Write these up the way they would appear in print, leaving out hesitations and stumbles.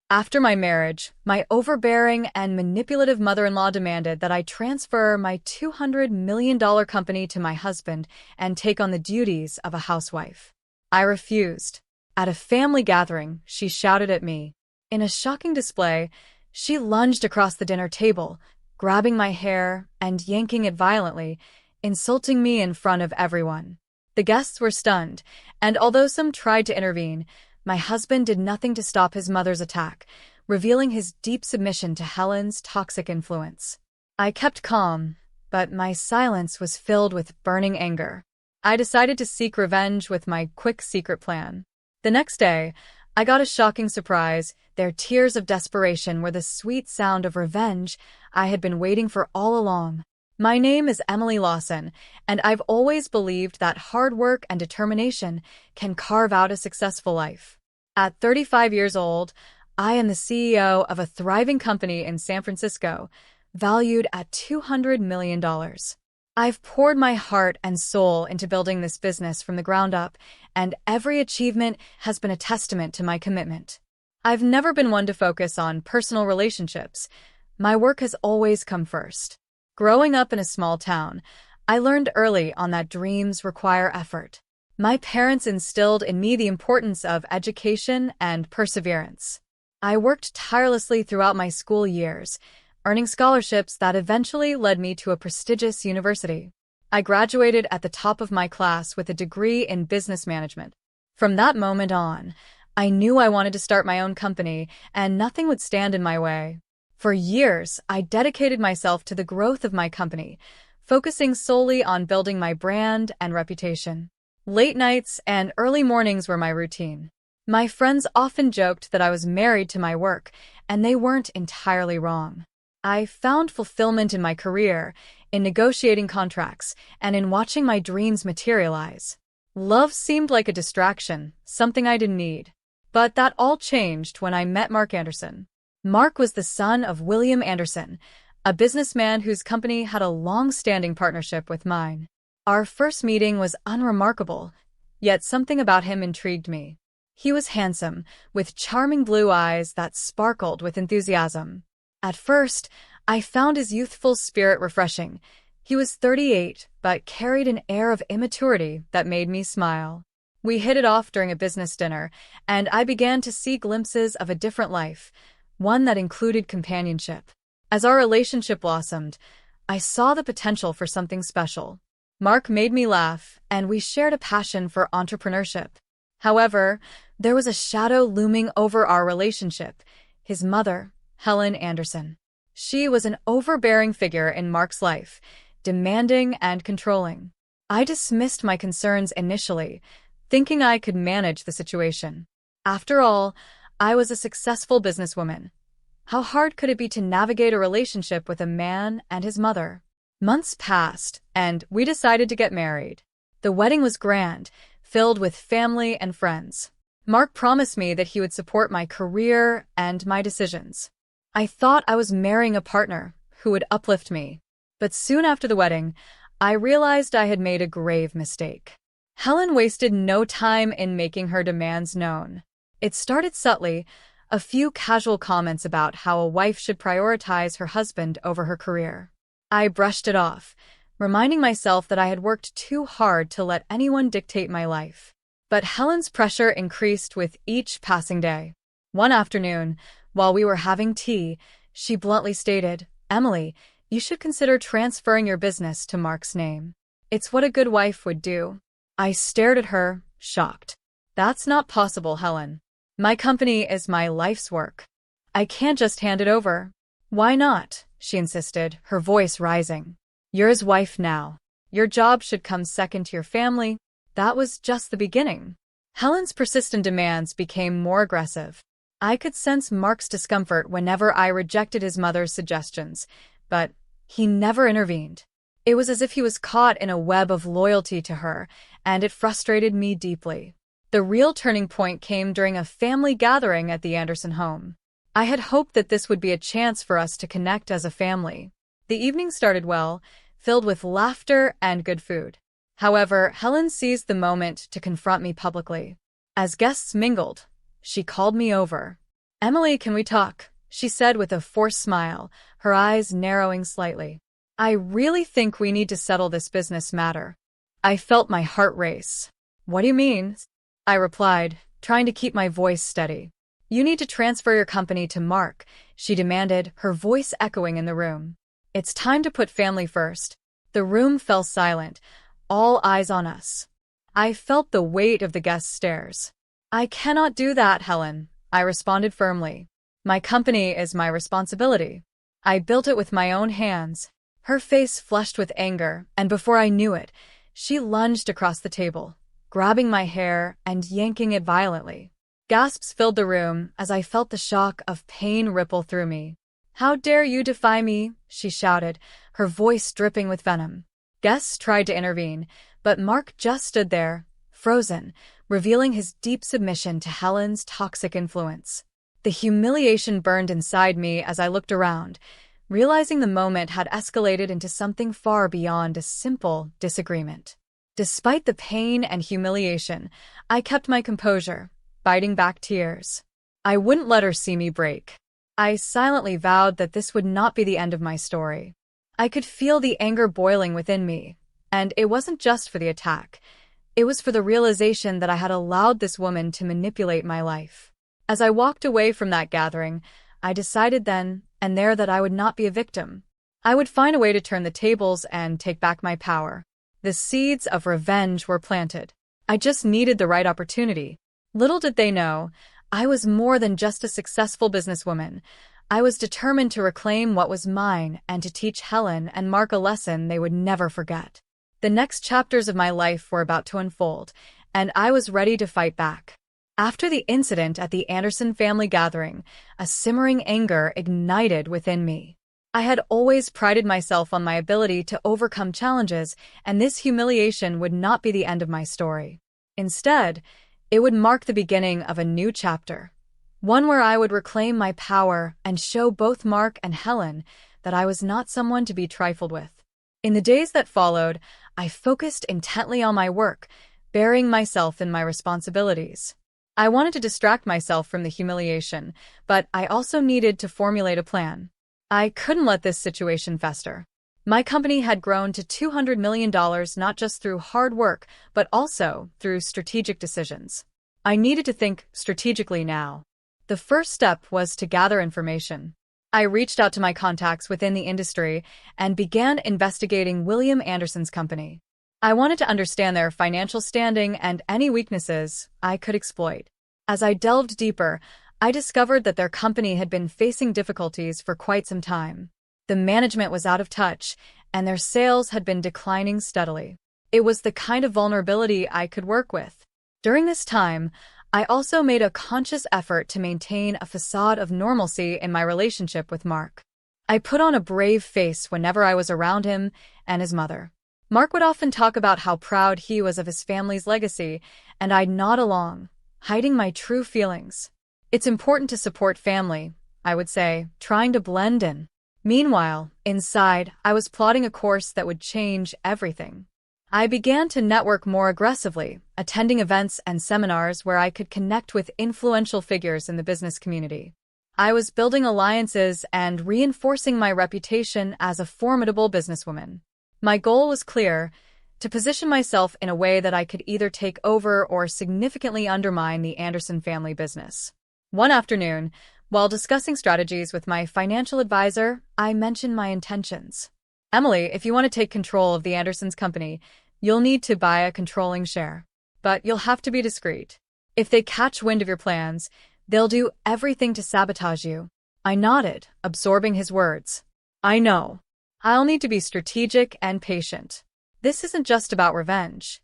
After my marriage, my overbearing and manipulative mother-in-law demanded that I transfer my $200 million company to my husband and take on the duties of a housewife. I refused. At a family gathering, she shouted at me. In a shocking display, she lunged across the dinner table, grabbing my hair and yanking it violently, insulting me in front of everyone. The guests were stunned, and although some tried to intervene, my husband did nothing to stop his mother's attack, revealing his deep submission to Helen's toxic influence. I kept calm, but my silence was filled with burning anger. I decided to seek revenge with my quick secret plan. The next day, I got a shocking surprise. Their tears of desperation were the sweet sound of revenge I had been waiting for all along. My name is Emily Lawson, and I've always believed that hard work and determination can carve out a successful life. At 35 years old, I am the CEO of a thriving company in San Francisco, valued at $200 million. I've poured my heart and soul into building this business from the ground up, and every achievement has been a testament to my commitment. I've never been one to focus on personal relationships. My work has always come first. Growing up in a small town, I learned early on that dreams require effort. My parents instilled in me the importance of education and perseverance. I worked tirelessly throughout my school years, earning scholarships that eventually led me to a prestigious university. I graduated at the top of my class with a degree in business management. From that moment on, I knew I wanted to start my own company, and nothing would stand in my way. For years, I dedicated myself to the growth of my company, focusing solely on building my brand and reputation. Late nights and early mornings were my routine. My friends often joked that I was married to my work, and they weren't entirely wrong. I found fulfillment in my career, in negotiating contracts, and in watching my dreams materialize. Love seemed like a distraction, something I didn't need. But that all changed when I met Mark Anderson. Mark was the son of William Anderson, a businessman whose company had a long-standing partnership with mine. Our first meeting was unremarkable, yet something about him intrigued me. He was handsome, with charming blue eyes that sparkled with enthusiasm. At first, I found his youthful spirit refreshing. He was 38, but carried an air of immaturity that made me smile. We hit it off during a business dinner, and I began to see glimpses of a different life, one that included companionship. As our relationship blossomed, I saw the potential for something special. Mark made me laugh, and we shared a passion for entrepreneurship. However, there was a shadow looming over our relationship: his mother, Helen Anderson. She was an overbearing figure in Mark's life, demanding and controlling. I dismissed my concerns initially, thinking I could manage the situation. After all, I was a successful businesswoman. How hard could it be to navigate a relationship with a man and his mother? Months passed, and we decided to get married. The wedding was grand, filled with family and friends. Mark promised me that he would support my career and my decisions. I thought I was marrying a partner who would uplift me. But soon after the wedding, I realized I had made a grave mistake. Helen wasted no time in making her demands known. It started subtly, a few casual comments about how a wife should prioritize her husband over her career. I brushed it off, reminding myself that I had worked too hard to let anyone dictate my life. But Helen's pressure increased with each passing day. One afternoon, while we were having tea, she bluntly stated, "Emily, you should consider transferring your business to Mark's name. It's what a good wife would do." I stared at her, shocked. "That's not possible, Helen. My company is my life's work. I can't just hand it over." "Why not?" she insisted, her voice rising. "You're his wife now. Your job should come second to your family." That was just the beginning. Helen's persistent demands became more aggressive. I could sense Mark's discomfort whenever I rejected his mother's suggestions, but he never intervened. It was as if he was caught in a web of loyalty to her, and it frustrated me deeply. The real turning point came during a family gathering at the Anderson home. I had hoped that this would be a chance for us to connect as a family. The evening started well, filled with laughter and good food. However, Helen seized the moment to confront me publicly. As guests mingled, she called me over. Emily, can we talk? She said with a forced smile, her eyes narrowing slightly. I really think we need to settle this business matter. I felt my heart race. What do you mean? I replied, trying to keep my voice steady. You need to transfer your company to Mark, she demanded, her voice echoing in the room. It's time to put family first. The room fell silent, all eyes on us. I felt the weight of the guests' stares. I cannot do that, Helen, I responded firmly. My company is my responsibility. I built it with my own hands. Her face flushed with anger, and before I knew it, she lunged across the table, grabbing my hair and yanking it violently. Gasps filled the room as I felt the shock of pain ripple through me. How dare you defy me, she shouted, her voice dripping with venom. Guests tried to intervene, but Mark just stood there, frozen, revealing his deep submission to Helen's toxic influence. The humiliation burned inside me as I looked around, realizing the moment had escalated into something far beyond a simple disagreement. Despite the pain and humiliation, I kept my composure, fighting back tears. I wouldn't let her see me break. I silently vowed that this would not be the end of my story. I could feel the anger boiling within me, and it wasn't just for the attack. It was for the realization that I had allowed this woman to manipulate my life. As I walked away from that gathering, I decided then and there that I would not be a victim. I would find a way to turn the tables and take back my power. The seeds of revenge were planted. I just needed the right opportunity. Little did they know, I was more than just a successful businesswoman. I was determined to reclaim what was mine and to teach Helen and Mark a lesson they would never forget. The next chapters of my life were about to unfold, and I was ready to fight back. After the incident at the Anderson family gathering, a simmering anger ignited within me. I had always prided myself on my ability to overcome challenges, and this humiliation would not be the end of my story. Instead, it would mark the beginning of a new chapter, one where I would reclaim my power and show both Mark and Helen that I was not someone to be trifled with. In the days that followed, I focused intently on my work, burying myself in my responsibilities. I wanted to distract myself from the humiliation, but I also needed to formulate a plan. I couldn't let this situation fester. My company had grown to $200 million not just through hard work, but also through strategic decisions. I needed to think strategically now. The first step was to gather information. I reached out to my contacts within the industry and began investigating William Anderson's company. I wanted to understand their financial standing and any weaknesses I could exploit. As I delved deeper, I discovered that their company had been facing difficulties for quite some time. The management was out of touch, and their sales had been declining steadily. It was the kind of vulnerability I could work with. During this time, I also made a conscious effort to maintain a facade of normalcy in my relationship with Mark. I put on a brave face whenever I was around him and his mother. Mark would often talk about how proud he was of his family's legacy, and I'd nod along, hiding my true feelings. It's important to support family, I would say, trying to blend in. Meanwhile, inside, I was plotting a course that would change everything. I began to network more aggressively, attending events and seminars where I could connect with influential figures in the business community. I was building alliances and reinforcing my reputation as a formidable businesswoman. My goal was clear: to position myself in a way that I could either take over or significantly undermine the Anderson family business. One afternoon, while discussing strategies with my financial advisor, I mentioned my intentions. Emily, if you want to take control of the Andersons company, you'll need to buy a controlling share. But you'll have to be discreet. If they catch wind of your plans, they'll do everything to sabotage you. I nodded, absorbing his words. I know. I'll need to be strategic and patient. This isn't just about revenge.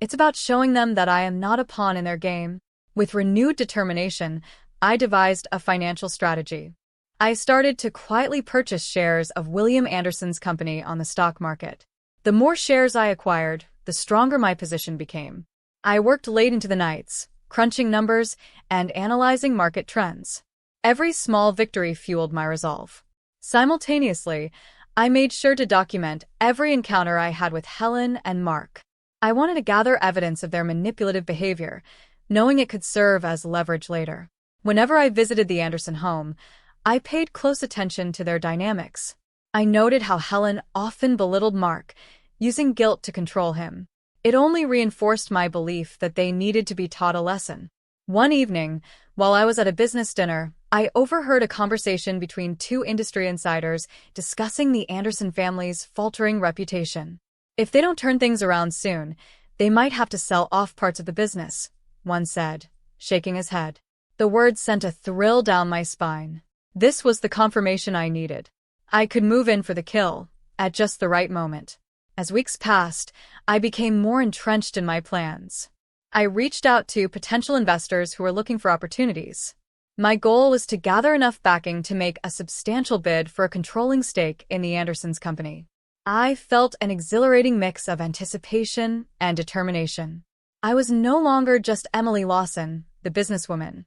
It's about showing them that I am not a pawn in their game. With renewed determination, I devised a financial strategy. I started to quietly purchase shares of William Anderson's company on the stock market. The more shares I acquired, the stronger my position became. I worked late into the nights, crunching numbers and analyzing market trends. Every small victory fueled my resolve. Simultaneously, I made sure to document every encounter I had with Helen and Mark. I wanted to gather evidence of their manipulative behavior, knowing it could serve as leverage later. Whenever I visited the Anderson home, I paid close attention to their dynamics. I noted how Helen often belittled Mark, using guilt to control him. It only reinforced my belief that they needed to be taught a lesson. One evening, while I was at a business dinner, I overheard a conversation between two industry insiders discussing the Anderson family's faltering reputation. If they don't turn things around soon, they might have to sell off parts of the business, one said, shaking his head. The words sent a thrill down my spine. This was the confirmation I needed. I could move in for the kill, at just the right moment. As weeks passed, I became more entrenched in my plans. I reached out to potential investors who were looking for opportunities. My goal was to gather enough backing to make a substantial bid for a controlling stake in the Andersons' company. I felt an exhilarating mix of anticipation and determination. I was no longer just Emily Lawson, the businesswoman.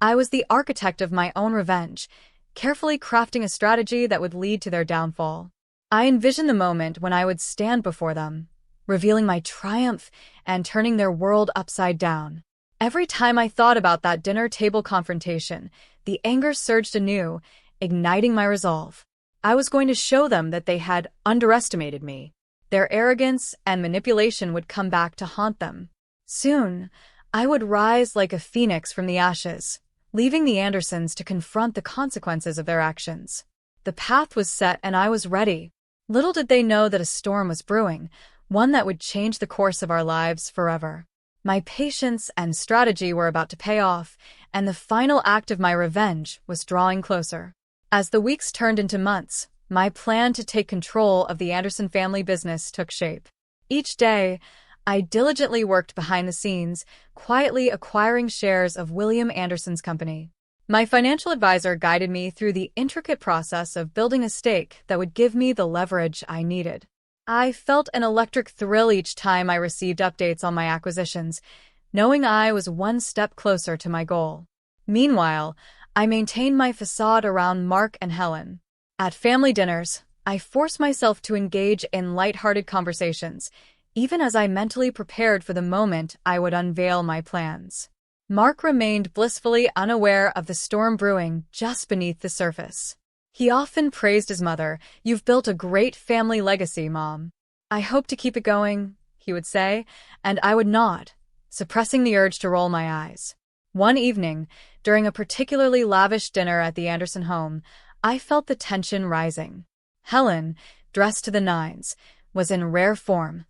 I was the architect of my own revenge, carefully crafting a strategy that would lead to their downfall. I envisioned the moment when I would stand before them, revealing my triumph and turning their world upside down. Every time I thought about that dinner table confrontation, the anger surged anew, igniting my resolve. I was going to show them that they had underestimated me. Their arrogance and manipulation would come back to haunt them. Soon, I would rise like a phoenix from the ashes, leaving the Andersons to confront the consequences of their actions. The path was set and I was ready. Little did they know that a storm was brewing, one that would change the course of our lives forever. My patience and strategy were about to pay off, and the final act of my revenge was drawing closer. As the weeks turned into months, my plan to take control of the Anderson family business took shape. Each day, I diligently worked behind the scenes, quietly acquiring shares of William Anderson's company. My financial advisor guided me through the intricate process of building a stake that would give me the leverage I needed. I felt an electric thrill each time I received updates on my acquisitions, knowing I was one step closer to my goal. Meanwhile, I maintained my facade around Mark and Helen. At family dinners, I forced myself to engage in lighthearted conversations, even as I mentally prepared for the moment I would unveil my plans. Mark remained blissfully unaware of the storm brewing just beneath the surface. He often praised his mother. "You've built a great family legacy, Mom." "I hope to keep it going," he would say, and I would nod, suppressing the urge to roll my eyes. One evening, during a particularly lavish dinner at the Anderson home, I felt the tension rising. Helen, dressed to the nines, was in rare form,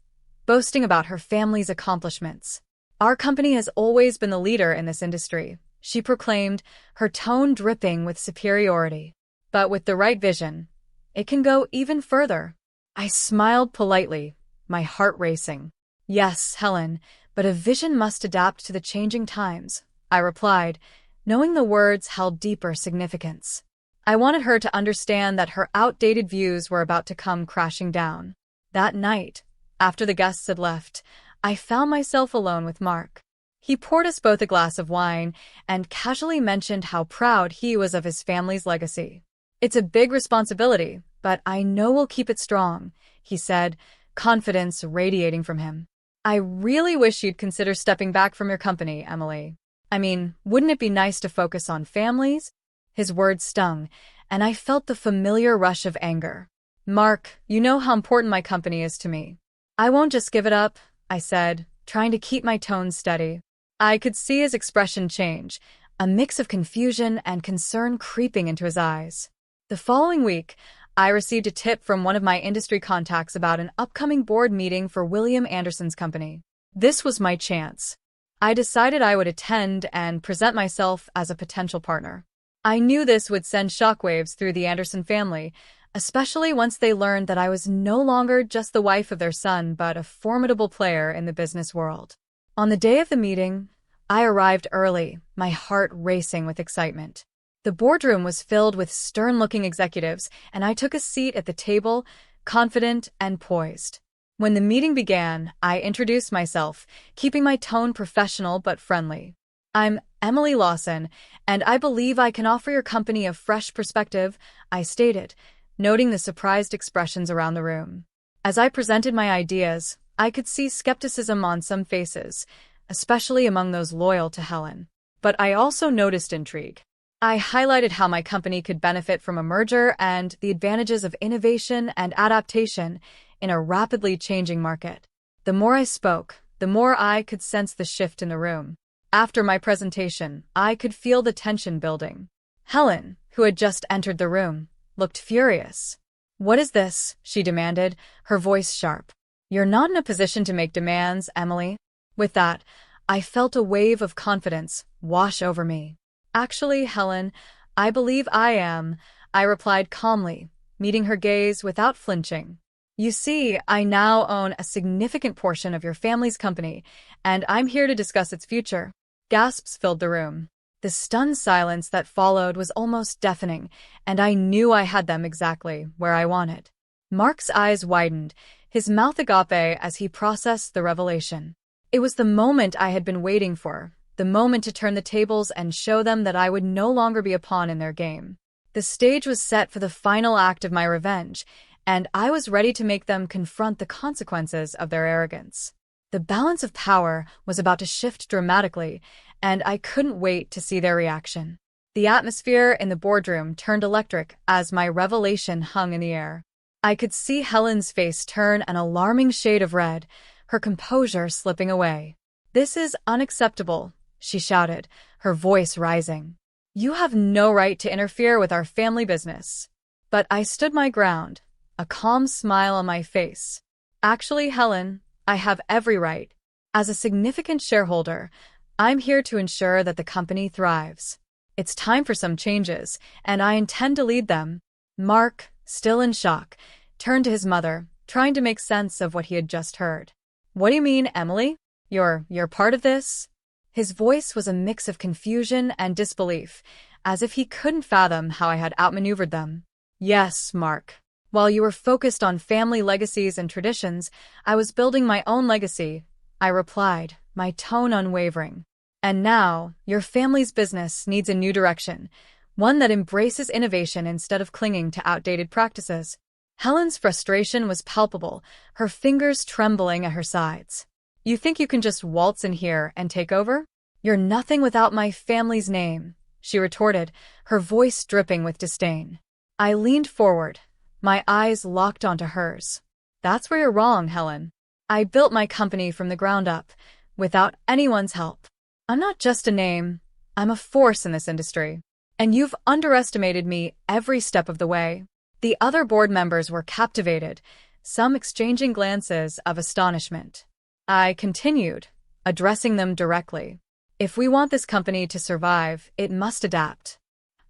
boasting about her family's accomplishments. "Our company has always been the leader in this industry," she proclaimed, her tone dripping with superiority. "But with the right vision, it can go even further." I smiled politely, my heart racing. "Yes, Helen, but a vision must adapt to the changing times," I replied, knowing the words held deeper significance. I wanted her to understand that her outdated views were about to come crashing down. That night, after the guests had left, I found myself alone with Mark. He poured us both a glass of wine and casually mentioned how proud he was of his family's legacy. "It's a big responsibility, but I know we'll keep it strong," he said, confidence radiating from him. "I really wish you'd consider stepping back from your company, Emily. I mean, wouldn't it be nice to focus on families?" His words stung, and I felt the familiar rush of anger. "Mark, you know how important my company is to me." "I won't just give it up," I said, trying to keep my tone steady. I could see his expression change, a mix of confusion and concern creeping into his eyes. The following week, I received a tip from one of my industry contacts about an upcoming board meeting for William Anderson's company. This was my chance. I decided I would attend and present myself as a potential partner. I knew this would send shockwaves through the Anderson family, especially once they learned that I was no longer just the wife of their son but a formidable player in the business world. On the day of the meeting, I arrived early, my heart racing with excitement. The boardroom was filled with stern-looking executives, and I took a seat at the table, confident and poised. When the meeting began, I introduced myself, keeping my tone professional but friendly. "I'm Emily Lawson, and I believe I can offer your company a fresh perspective," I stated, noting the surprised expressions around the room. As I presented my ideas, I could see skepticism on some faces, especially among those loyal to Helen. but I also noticed intrigue. I highlighted how my company could benefit from a merger and the advantages of innovation and adaptation in a rapidly changing market. The more I spoke, the more I could sense the shift in the room. After my presentation, I could feel the tension building. Helen, who had just entered the room, looked furious. "What is this?" she demanded, her voice sharp. "You're not in a position to make demands, Emily." With that, I felt a wave of confidence wash over me. "Actually, Helen, I believe I am," I replied calmly, meeting her gaze without flinching. "You see, I now own a significant portion of your family's company, and I'm here to discuss its future." Gasps filled the room. The stunned silence that followed was almost deafening, and I knew I had them exactly where I wanted. Mark's eyes widened, his mouth agape as he processed the revelation. It was the moment I had been waiting for, the moment to turn the tables and show them that I would no longer be a pawn in their game. The stage was set for the final act of my revenge, and I was ready to make them confront the consequences of their arrogance. The balance of power was about to shift dramatically, and I couldn't wait to see their reaction. The atmosphere in the boardroom turned electric as my revelation hung in the air. I could see Helen's face turn an alarming shade of red, her composure slipping away. "This is unacceptable," she shouted, her voice rising. "You have no right to interfere with our family business." But I stood my ground, a calm smile on my face. "Actually, Helen, I have every right. As a significant shareholder, I'm here to ensure that the company thrives. It's time for some changes, and I intend to lead them." Mark, still in shock, turned to his mother, trying to make sense of what he had just heard. "What do you mean, Emily? You're part of this?" His voice was a mix of confusion and disbelief, as if he couldn't fathom how I had outmaneuvered them. "Yes, Mark. While you were focused on family legacies and traditions, I was building my own legacy," I replied, my tone unwavering. "And now, your family's business needs a new direction, one that embraces innovation instead of clinging to outdated practices." Helen's frustration was palpable, her fingers trembling at her sides. "You think you can just waltz in here and take over? You're nothing without my family's name," she retorted, her voice dripping with disdain. I leaned forward, my eyes locked onto hers. "That's where you're wrong, Helen. I built my company from the ground up, without anyone's help. I'm not just a name, I'm a force in this industry. And you've underestimated me every step of the way." The other board members were captivated, some exchanging glances of astonishment. I continued, addressing them directly. "If we want this company to survive, it must adapt.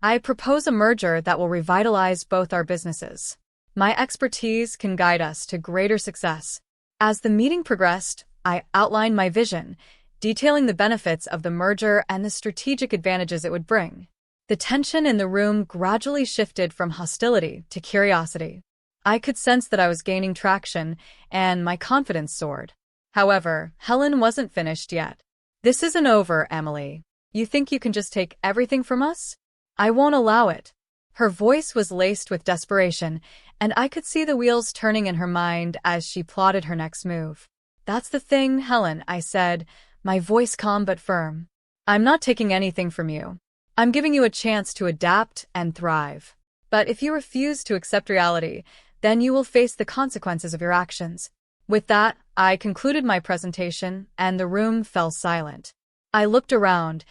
I propose a merger that will revitalize both our businesses. My expertise can guide us to greater success." As the meeting progressed, I outlined my vision, detailing the benefits of the merger and the strategic advantages it would bring. The tension in the room gradually shifted from hostility to curiosity. I could sense that I was gaining traction, and my confidence soared. However, Helen wasn't finished yet. "This isn't over, Emily. You think you can just take everything from us? I won't allow it." Her voice was laced with desperation, and I could see the wheels turning in her mind as she plotted her next move. "That's the thing, Helen," I said, my voice calm but firm. "I'm not taking anything from you. I'm giving you a chance to adapt and thrive. But if you refuse to accept reality, then you will face the consequences of your actions." With that, I concluded my presentation, and the room fell silent. I looked around,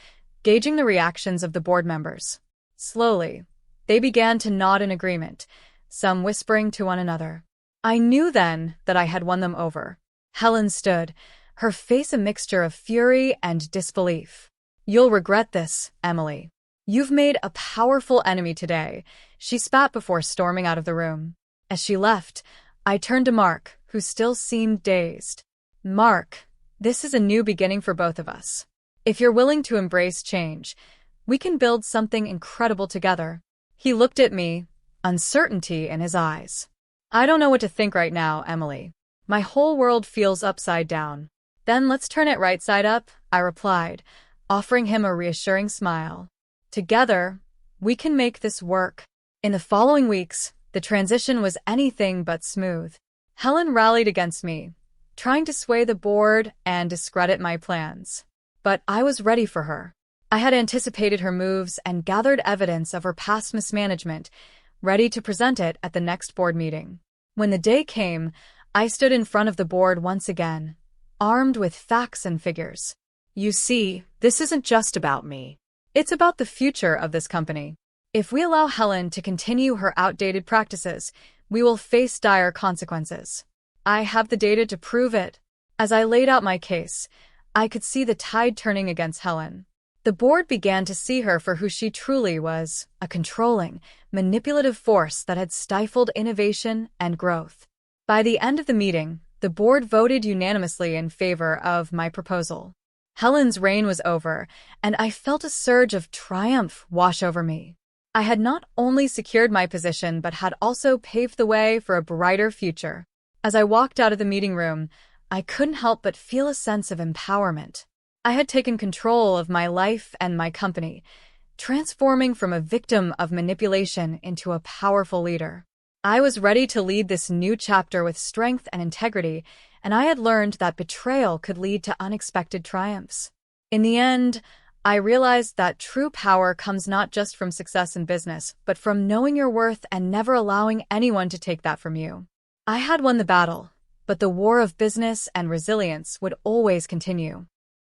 gauging the reactions of the board members. Slowly, they began to nod in agreement, some whispering to one another. I knew then that I had won them over. Helen stood, her face a mixture of fury and disbelief. "You'll regret this, Emily. You've made a powerful enemy today," she spat before storming out of the room. As she left, I turned to Mark, who still seemed dazed. "Mark, this is a new beginning for both of us. If you're willing to embrace change, we can build something incredible together." He looked at me, uncertainty in his eyes. "I don't know what to think right now, Emily. My whole world feels upside down." "Then let's turn it right side up," I replied, offering him a reassuring smile. "Together, we can make this work." In the following weeks, the transition was anything but smooth. Helen rallied against me, trying to sway the board and discredit my plans. But I was ready for her. I had anticipated her moves and gathered evidence of her past mismanagement, ready to present it at the next board meeting. When the day came, I stood in front of the board once again, armed with facts and figures. You see, this isn't just about me. It's about the future of this company. If we allow Helen to continue her outdated practices, we will face dire consequences. I have the data to prove it. As I laid out my case, I could see the tide turning against Helen. The board began to see her for who she truly was, a controlling, manipulative force that had stifled innovation and growth. By the end of the meeting, the board voted unanimously in favor of my proposal. Helen's reign was over, and I felt a surge of triumph wash over me. I had not only secured my position but had also paved the way for a brighter future. As I walked out of the meeting room, I couldn't help but feel a sense of empowerment. I had taken control of my life and my company, transforming from a victim of manipulation into a powerful leader. I was ready to lead this new chapter with strength and integrity, and I had learned that betrayal could lead to unexpected triumphs. In the end, I realized that true power comes not just from success in business, but from knowing your worth and never allowing anyone to take that from you. I had won the battle, but the war of business and resilience would always continue.